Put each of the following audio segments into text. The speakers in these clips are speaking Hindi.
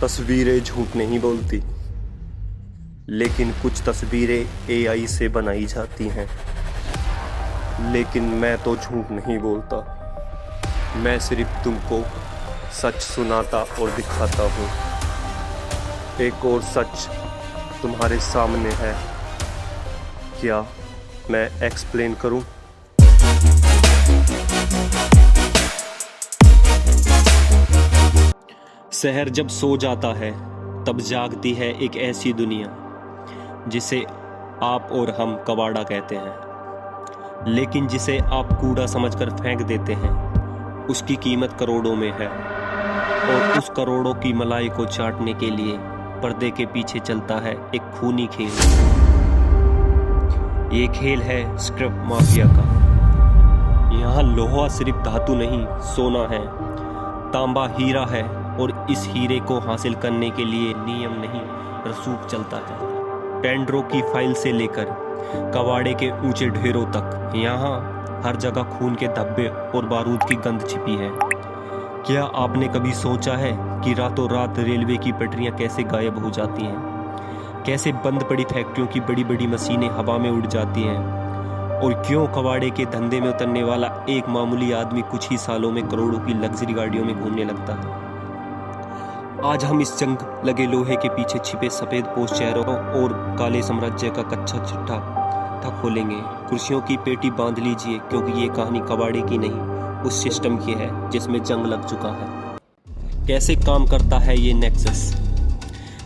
तस्वीरें झूठ नहीं बोलती, लेकिन कुछ तस्वीरें एआई से बनाई जाती हैं। लेकिन मैं तो झूठ नहीं बोलता, मैं सिर्फ तुमको सच सुनाता और दिखाता हूँ। एक और सच तुम्हारे सामने है, क्या मैं एक्सप्लेन करूँ? शहर जब सो जाता है तब जागती है एक ऐसी दुनिया जिसे आप और हम कबाड़ा कहते हैं, लेकिन जिसे आप कूड़ा समझकर फेंक देते हैं उसकी कीमत करोड़ों में है। और उस करोड़ों की मलाई को चाटने के लिए पर्दे के पीछे चलता है एक खूनी खेल। ये खेल है स्क्रैप माफिया का। यहाँ लोहा सिर्फ धातु नहीं, सोना है, तांबा हीरा है, और इस हीरे को हासिल करने के लिए नियम नहीं रसूख चलता है। टेंडरों की फाइल से लेकर कबाड़े के ऊंचे ढेरों तक यहाँ हर जगह खून के धब्बे और बारूद की गंध छिपी है। क्या आपने कभी सोचा है कि रातों रात रेलवे की पटरियां कैसे गायब हो जाती हैं? कैसे बंद पड़ी फैक्ट्रियों की बड़ी बड़ी मशीनें हवा में उड़ जाती हैं? और क्यों कबाड़े के धंधे में उतरने वाला एक मामूली आदमी कुछ ही सालों में करोड़ों की लग्जरी गाड़ियों में घूमने लगता है? आज हम इस जंग लगे लोहे के पीछे छिपे सफेद पोश चेहरों और काले साम्राज्य का कच्चा चिट्ठा खोलेंगे। कुर्सियों की पेटी बांध लीजिए, क्योंकि ये कहानी कबाड़े की नहीं, उस सिस्टम की है जिसमें जंग लग चुका है। कैसे काम करता है ये नेक्सस?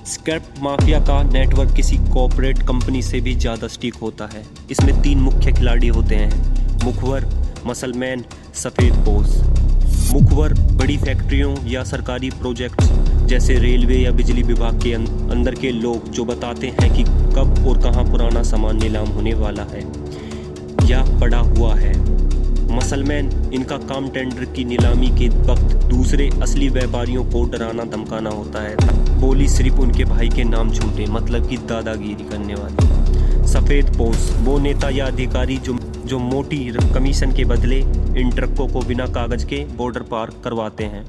स्क्रैप माफिया का नेटवर्क किसी कॉर्पोरेट कंपनी से भी ज़्यादा स्टिक होता है। इसमें 3 मुख्य खिलाड़ी होते हैं: मुखबर, मसलमैन, सफ़ेद पोश। मुखबर बड़ी फैक्ट्रियों या सरकारी प्रोजेक्ट्स जैसे रेलवे या बिजली विभाग के अंदर के लोग जो बताते हैं कि कब और कहां पुराना सामान नीलाम होने वाला है या पड़ा हुआ है। मसलमैन, इनका काम टेंडर की नीलामी के वक्त दूसरे असली व्यापारियों को डराना धमकाना होता है, बोली सिर्फ उनके भाई के नाम छूटे, मतलब कि दादागिरी करने वाले। सफ़ेद पोश, वो नेता या अधिकारी जो मोटी कमीशन के बदले इन ट्रकों को बिना कागज के बॉर्डर पार करवाते हैं।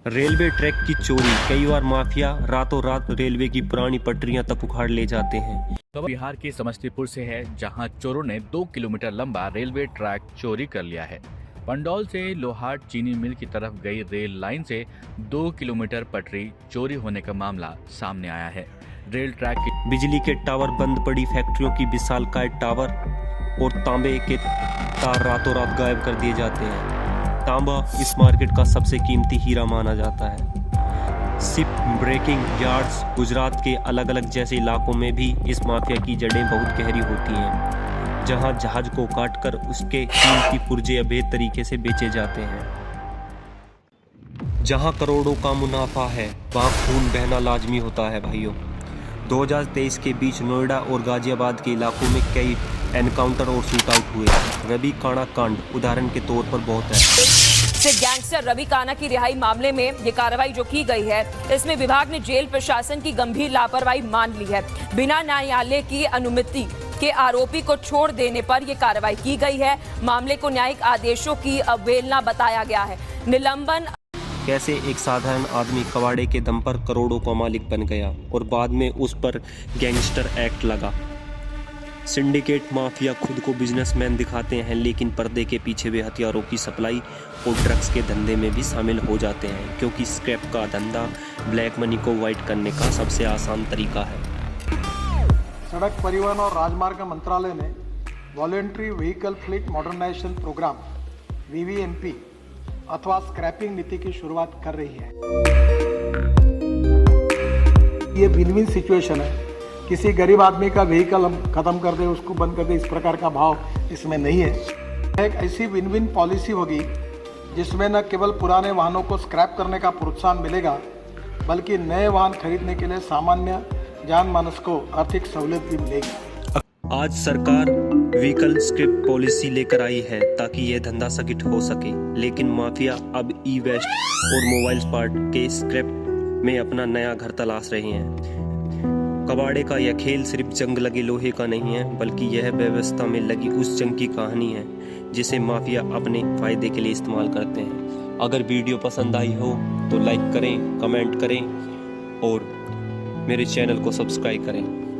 रेलवे ट्रैक की चोरी, कई बार माफिया रातों रात रेलवे की पुरानी पटरियां तक उखाड़ ले जाते हैं। बिहार के समस्तीपुर से है, जहां चोरों ने 2 किलोमीटर लंबा रेलवे ट्रैक चोरी कर लिया है। पंडौल से लोहाट चीनी मिल की तरफ गई रेल लाइन से 2 किलोमीटर पटरी चोरी होने का मामला सामने आया है। रेल ट्रैक की बिजली के टावर, बंद पड़ी फैक्ट्रियों की विशालकाय टावर और तांबे के तार रातों रात गायब कर दिए जाते हैं। तांबा इस मार्केट का सबसे कीमती हीरा माना जाता है। शिप ब्रेकिंग यार्ड्स गुजरात के अलग अलग जैसे इलाकों में भी इस माफिया की जड़ें बहुत गहरी होती हैं, जहां जहाज को काटकर उसके कीमती पुर्जे अवैध तरीके से बेचे जाते हैं। जहां करोड़ों का मुनाफा है वहां खून बहना लाजमी होता है भाइयों। 2023 के बीच नोएडा और गाजियाबाद के इलाकों में कई एनकाउंटर और शूट आउट हुए। रवि काना कांड उदाहरण के तौर पर बहुत है। से गैंगस्टर रवि काना की रिहाई मामले में ये कार्रवाई जो की गई है, इसमें विभाग ने जेल प्रशासन की गंभीर लापरवाही मान ली है। बिना न्यायालय की अनुमति के आरोपी को छोड़ देने पर यह कार्रवाई की गई है। मामले को न्यायिक आदेशों की अवहेलना बताया गया है। निलंबन कैसे एक साधारण आदमी कबाड़े के दम पर करोड़ों का मालिक बन गया और बाद में उस पर गैंगस्टर एक्ट लगा। सिंडिकेट माफिया खुद को बिजनेसमैन दिखाते हैं, लेकिन पर्दे के पीछे वे हथियारों की सप्लाई और ड्रग्स के धंधे में भी शामिल हो जाते हैं, क्योंकि स्क्रैप का धंधा ब्लैक मनी को वाइट करने का सबसे आसान तरीका है। सड़क परिवहन और राजमार्ग मंत्रालय ने voluntary vehicle fleet modernisation programme VVMP अथवा स्क्रैपिंग नीति की शुरुआत कर रही है। ये विन विन सिचुएशन है। किसी गरीब आदमी का व्हीकल हम खत्म कर दे, उसको बंद कर दे, इस प्रकार का भाव इसमें नहीं है। एक ऐसी विन विन पॉलिसी होगी जिसमें न केवल पुराने वाहनों को स्क्रैप करने का प्रोत्साहन मिलेगा, बल्कि नए वाहन खरीदने के लिए सामान्य जनमानस को आर्थिक सहूलियत भी मिलेगी। आज सरकार व्हीकल स्क्रैप पॉलिसी लेकर आई है ताकि यह धंधा सकिट हो सके, लेकिन माफिया अब ई-वेस्ट और मोबाइल पार्ट के स्क्रैप में अपना नया घर तलाश रहे हैं। कबाड़े का यह खेल सिर्फ जंग लगे लोहे का नहीं है, बल्कि यह व्यवस्था में लगी उस जंग की कहानी है जिसे माफिया अपने फायदे के लिए इस्तेमाल करते हैं। अगर वीडियो पसंद आई हो तो लाइक करें, कमेंट करें और मेरे चैनल को सब्सक्राइब करें।